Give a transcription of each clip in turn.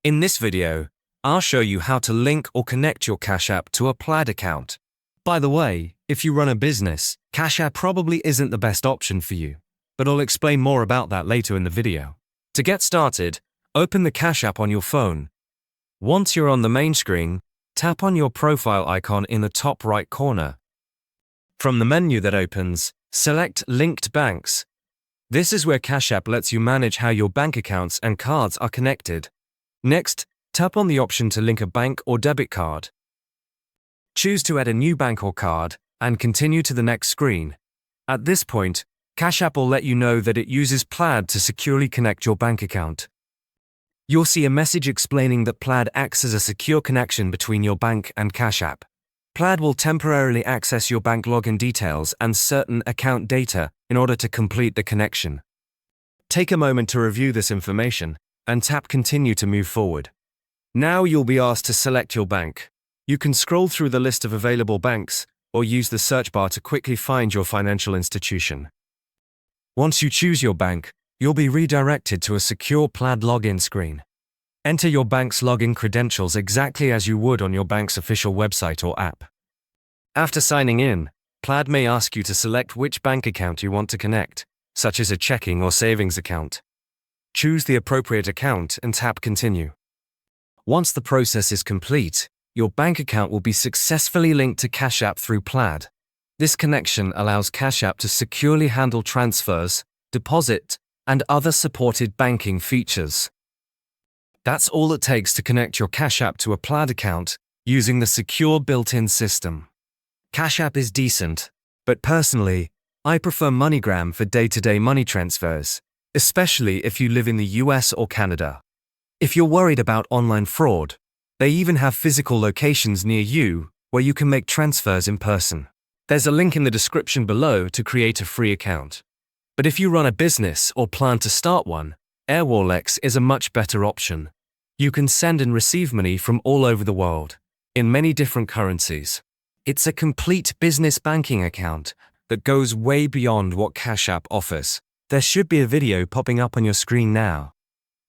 In this video, I'll show you how to link or connect your Cash App to a Plaid account. By the way, if you run a business, Cash App probably isn't the best option for you, but I'll explain more about that later in the video. To get started, open the Cash App on your phone. Once you're on the main screen, tap on your profile icon in the top right corner. From the menu that opens, select Linked Banks. This is where Cash App lets you manage how your bank accounts and cards are connected. Next, tap on the option to link a bank or debit card. Choose to add a new bank or card, and continue to the next screen. At this point, Cash App will let you know that it uses Plaid to securely connect your bank account. You'll see a message explaining that Plaid acts as a secure connection between your bank and Cash App. Plaid will temporarily access your bank login details and certain account data in order to complete the connection. Take a moment to review this information, and tap Continue to move forward. Now you'll be asked to select your bank. You can scroll through the list of available banks, or use the search bar to quickly find your financial institution. Once you choose your bank, you'll be redirected to a secure Plaid login screen. Enter your bank's login credentials exactly as you would on your bank's official website or app. After signing in, Plaid may ask you to select which bank account you want to connect, such as a checking or savings account. Choose the appropriate account and tap Continue. Once the process is complete, your bank account will be successfully linked to Cash App through Plaid. This connection allows Cash App to securely handle transfers, deposit, and other supported banking features. That's all it takes to connect your Cash App to a Plaid account using the secure built-in system. Cash App is decent, but personally, I prefer MoneyGram for day-to-day money transfers, especially if you live in the US or Canada. If you're worried about online fraud, they even have physical locations near you where you can make transfers in person. There's a link in the description below to create a free account. But if you run a business or plan to start one, authorize is a much better option. You can send and receive money from all over the world, in many different currencies. It's a complete business banking account that goes way beyond what Cash App offers. There should be a video popping up on your screen now.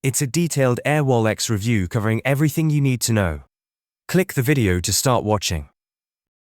It's a detailed authorize review covering everything you need to know. Click the video to start watching.